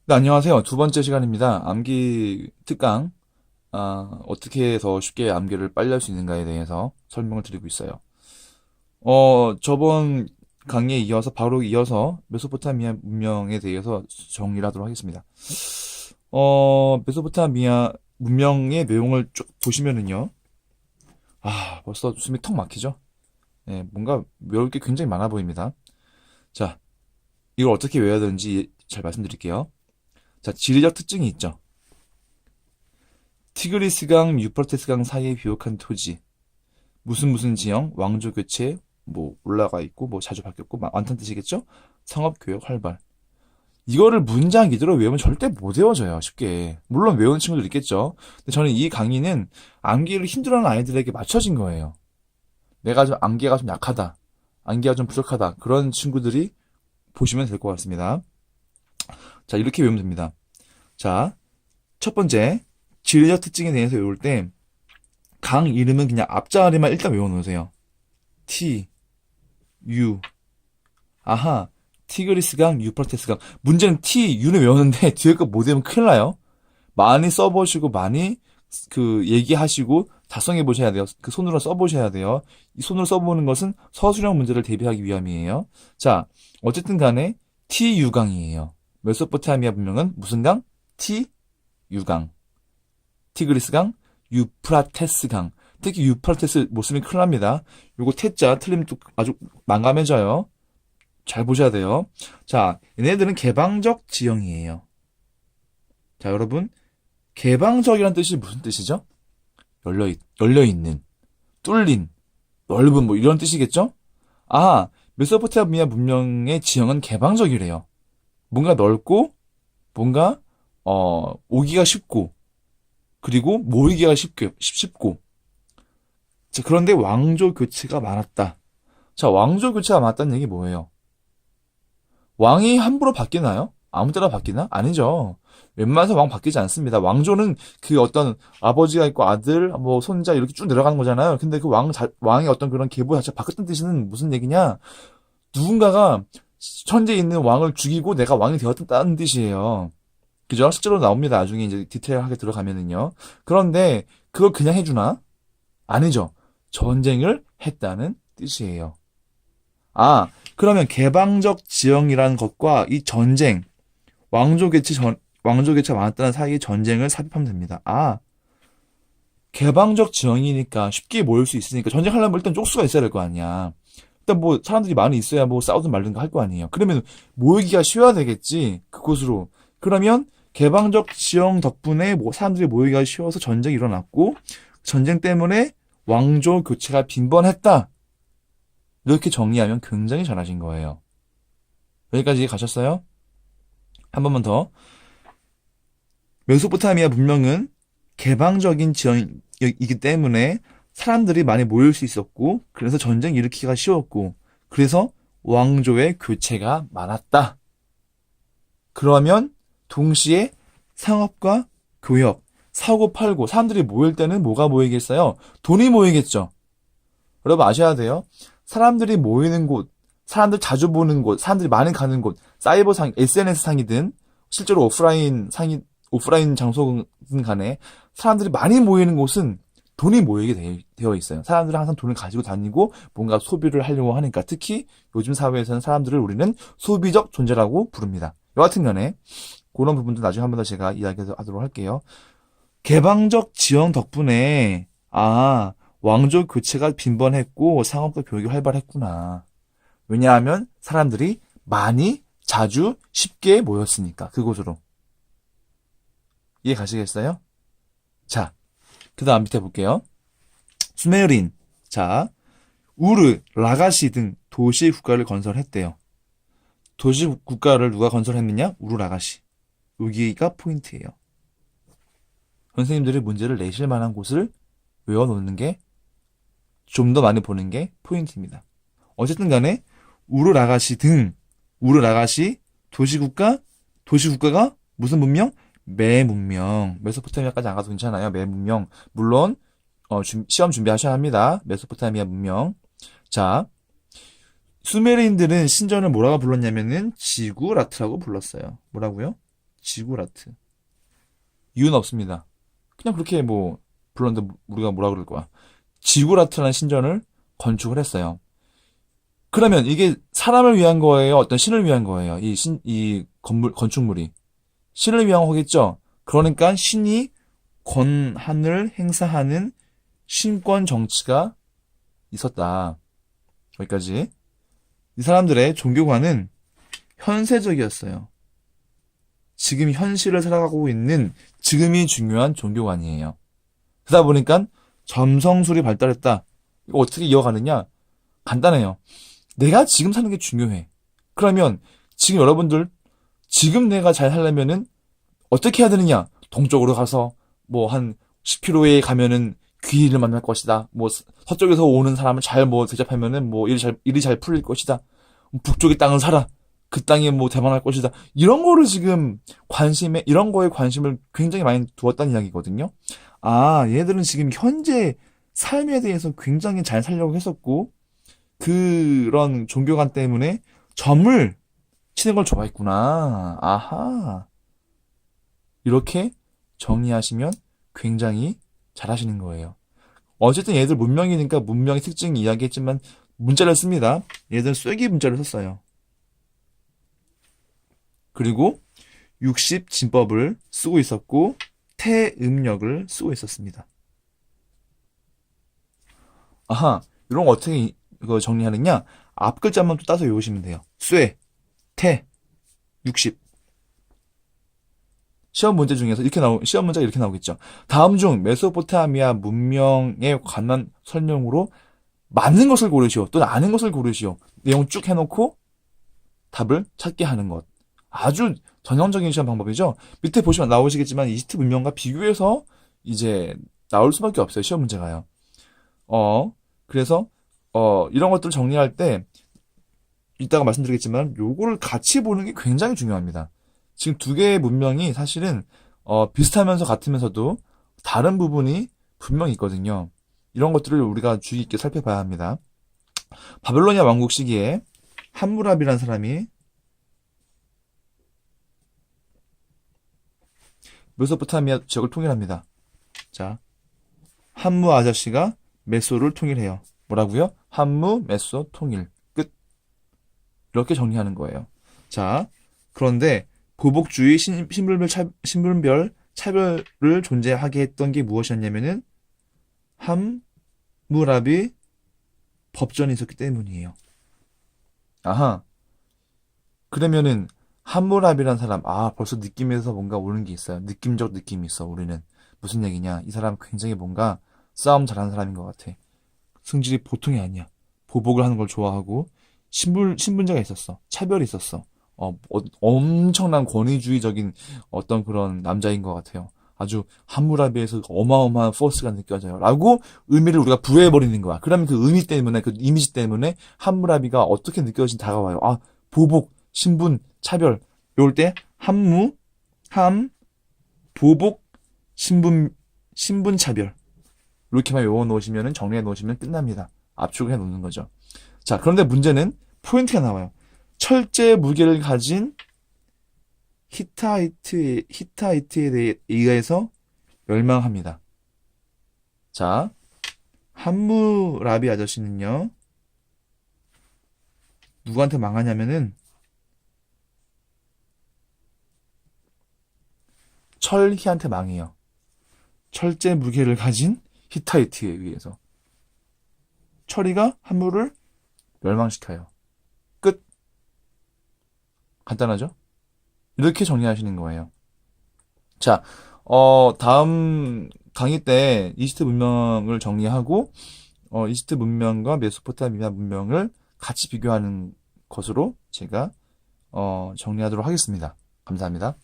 네, 안녕하세요. 두 번째 시간입니다. 암기 특강, 어떻게 더 쉽게 암기를 빨리 할 수 있는가에 대해서 설명을 드리고 있어요. 저번 강의에 이어서, 바로 이어서 메소포타미아 문명에 대해서 정리를 하도록 하겠습니다. 메소포타미아 문명의 내용을 쭉 보시면은요. 벌써 숨이 턱 막히죠? 네, 뭔가 외울 게 굉장히 많아 보입니다. 자, 이걸 어떻게 외워야 되는지 잘 말씀드릴게요. 자, 지리적 특징이 있죠. 티그리스강, 유프라테스강 사이에 비옥한 토지. 무슨 지형, 왕조 교체, 뭐 올라가 있고 뭐 자주 바뀌었고 많다는 뜻이겠죠? 상업 교역 활발. 이거를 문장 이대로 외우면 절대 못 외워져요. 쉽게. 물론 외우는 친구들 있겠죠. 근데 저는 이 강의는 암기를 힘들어하는 아이들에게 맞춰진 거예요. 내가 좀 암기가 좀 약하다. 암기가 좀 부족하다. 그런 친구들이 보시면 될 것 같습니다. 자, 이렇게 외우면 됩니다. 자, 첫 번째, 지리적 특징에 대해서 외울 때 강 이름은 그냥 앞자리만 일단 외워놓으세요. T, U. 아하. 티그리스강, 유프라테스강. 문제는 T, U는 외웠는데 뒤에 거 못 외우면 큰일 나요. 많이 써보시고 많이 얘기하시고 작성해 보셔야 돼요. 그 손으로 써보셔야 돼요. 이 손으로 써보는 것은 서술형 문제를 대비하기 위함이에요. 자, 어쨌든 간에 TU강이에요. 메소포타미아 문명은 무슨 강? TU강. 티그리스강, 유프라테스강. 특히 유프라테스 못 쓰면 큰일 납니다. 요거 태자 틀리면 또 아주 난감해져요. 잘 보셔야 돼요. 자, 얘네들은 개방적 지형이에요. 자, 여러분, 개방적이란 뜻이 무슨 뜻이죠? 열려있는, 뚫린, 넓은 뭐 이런 뜻이겠죠? 메소포타미아 문명의 지형은 개방적이래요. 뭔가 넓고, 뭔가, 오기가 쉽고, 그리고 모이기가 쉽고. 자, 그런데 왕조 교체가 많았다. 자, 왕조 교체가 많았다는 얘기 뭐예요? 왕이 함부로 바뀌나요? 아무 때나 바뀌나? 아니죠. 웬만해서 왕 바뀌지 않습니다. 왕조는 그 어떤 아버지가 있고 아들, 뭐 손자 이렇게 쭉 내려가는 거잖아요. 근데 그 왕의 어떤 그런 계보 자체가 바뀌었다는 뜻은 무슨 얘기냐? 누군가가 현재 있는 왕을 죽이고 내가 왕이 되었다는 뜻이에요. 그죠? 실제로 나옵니다. 나중에 이제 디테일하게 들어가면은요. 그런데 그걸 그냥 해주나? 아니죠. 전쟁을 했다는 뜻이에요. 그러면 개방적 지형이라는 것과 이 전쟁, 왕조 개체가 많았다는 사이의 전쟁을 삽입하면 됩니다. 개방적 지형이니까 쉽게 모일 수 있으니까 전쟁하려면 일단 쪽수가 있어야 될 거 아니야. 일단 뭐 사람들이 많이 있어야 뭐 싸우든 말든가 할 거 아니에요. 그러면 모이기가 쉬워야 되겠지. 그곳으로. 그러면 개방적 지형 덕분에 뭐 사람들이 모이기가 쉬워서 전쟁이 일어났고 전쟁 때문에 왕조 교체가 빈번했다. 이렇게 정리하면 굉장히 잘하신 거예요. 여기까지 가셨어요? 한 번만 더. 메소포타미아 문명은 개방적인 지형이기 때문에 사람들이 많이 모일 수 있었고, 그래서 전쟁 일으키기가 쉬웠고, 그래서 왕조의 교체가 많았다. 그러면 동시에 상업과 교역, 사고 팔고, 사람들이 모일 때는 뭐가 모이겠어요? 돈이 모이겠죠. 여러분 아셔야 돼요. 사람들이 모이는 곳, 사람들 자주 보는 곳, 사람들이 많이 가는 곳, 사이버 상, SNS 상이든 실제로 오프라인 장소든 간에 사람들이 많이 모이는 곳은 돈이 모이게 되어 있어요. 사람들은 항상 돈을 가지고 다니고 뭔가 소비를 하려고 하니까 특히 요즘 사회에서는 사람들을 우리는 소비적 존재라고 부릅니다. 여하튼 간에 그런 부분도 나중에 한 번 더 제가 이야기하도록 할게요. 개방적 지형 덕분에 왕조 교체가 빈번했고 상업과 교육이 활발했구나. 왜냐하면 사람들이 많이 자주 쉽게 모였으니까 그곳으로. 이해 가시겠어요? 자, 그 다음 밑에 볼게요. 수메르인. 자, 우르, 라가시 등 도시 국가를 건설했대요. 도시 국가를 누가 건설했느냐? 우르 라가시. 여기가 포인트예요. 선생님들이 문제를 내실 만한 곳을 외워놓는 게 좀 더 많이 보는 게 포인트입니다. 어쨌든 간에 우르 라가시 도시국가가 무슨 문명? 매문명. 메소포타미아까지 안 가도 괜찮아요. 매문명. 물론 시험 준비하셔야 합니다. 메소포타미아 문명. 자, 수메르인들은 신전을 뭐라고 불렀냐면은 지구라트라고 불렀어요. 뭐라고요? 지구라트. 이유는 없습니다. 그냥 그렇게 뭐 불렀는데 우리가 뭐라 그럴 거야. 지구라트라는 신전을 건축을 했어요. 그러면 이게 사람을 위한 거예요? 어떤 신을 위한 거예요? 이 건축물이. 신을 위한 거겠죠? 그러니까 신이 권한을 행사하는 신권 정치가 있었다. 여기까지. 이 사람들의 종교관은 현세적이었어요. 지금 현실을 살아가고 있는 지금이 중요한 종교관이에요. 그러다 보니까 점성술이 발달했다. 이거 어떻게 이어가느냐? 간단해요. 내가 지금 사는 게 중요해. 그러면 지금 여러분들 지금 내가 잘 살려면은 어떻게 해야 되느냐? 동쪽으로 가서 뭐 한 10km에 가면은 귀인을 만날 것이다. 뭐 서쪽에서 오는 사람을 잘 뭐 대접하면은 뭐 일이 잘 풀릴 것이다. 북쪽의 땅을 사라. 그 땅에 뭐 대만할 것이다. 이런 거를 지금 이런 거에 관심을 굉장히 많이 두었다는 이야기거든요. 아, 얘들은 지금 현재 삶에 대해서 굉장히 잘 살려고 했었고, 그런 종교관 때문에 점을 치는 걸 좋아했구나. 아하. 이렇게 정리하시면 굉장히 잘하시는 거예요. 어쨌든 얘들 문명이니까 문명의 특징 이야기했지만 문자를 씁니다. 얘들 쐐기 문자를 썼어요. 그리고 60 진법을 쓰고 있었고 태음력을 쓰고 있었습니다. 아하, 이런 거 어떻게 이거 정리하느냐? 앞 글자만 또 따서 외우시면 돼요. 쇠, 태, 60. 시험 문제 중에서 시험 문제가 이렇게 나오겠죠. 다음 중 메소포타미아 문명에 관한 설명으로 맞는 것을 고르시오. 또는 아는 것을 고르시오. 내용 쭉 해놓고 답을 찾게 하는 것. 아주 전형적인 시험 방법이죠. 밑에 보시면 나오시겠지만 이집트 문명과 비교해서 이제 나올 수밖에 없어요. 시험 문제가요. 그래서 이런 것들을 정리할 때 이따가 말씀드리겠지만 요거를 같이 보는 게 굉장히 중요합니다. 지금 두 개의 문명이 사실은 비슷하면서 같으면서도 다른 부분이 분명히 있거든요. 이런 것들을 우리가 주의 깊게 살펴봐야 합니다. 바벨로니아 왕국 시기에 함무랍이라는 사람이 메소포타미아 지역을 통일합니다. 자, 함무 아저씨가 메소를 통일해요. 뭐라고요? 함무, 메소, 통일. 끝. 이렇게 정리하는 거예요. 자, 그런데 보복주의 신분별 차별을 존재하게 했던 게 무엇이었냐면은 함무랍이 법전이 있었기 때문이에요. 아하. 그러면은 함무랍이란 사람, 벌써 느낌에서 뭔가 오는 게 있어요. 느낌적 느낌이 있어, 우리는. 무슨 얘기냐? 이 사람 굉장히 뭔가 싸움 잘하는 사람인 것 같아. 성질이 보통이 아니야. 보복을 하는 걸 좋아하고 신분제가 있었어. 차별이 있었어. 엄청난 권위주의적인 어떤 그런 남자인 것 같아요. 아주 함무라비에서 어마어마한 포스가 느껴져요. 라고 의미를 우리가 부여해버리는 거야. 그러면 그 의미 때문에, 그 이미지 때문에 함무라비가 어떻게 느껴지는지 다가와요. 보복, 신분, 차별. 이럴 때 보복, 신분 차별. 이렇게만 외워놓으시면, 정리해 놓으시면 끝납니다. 압축을 해 놓는 거죠. 자, 그런데 문제는 포인트가 나와요. 철제 무게를 가진 히타이트에 의해서 멸망합니다. 자, 함무라비 아저씨는요, 누구한테 망하냐면은, 철희한테 망해요. 철제 무게를 가진 히타이트에 의해서. 철희가 함무를 멸망시켜요. 끝. 간단하죠? 이렇게 정리하시는 거예요. 자, 다음 강의 때 이집트 문명을 정리하고, 이집트 문명과 메소포타미아 문명을 같이 비교하는 것으로 제가, 정리하도록 하겠습니다. 감사합니다.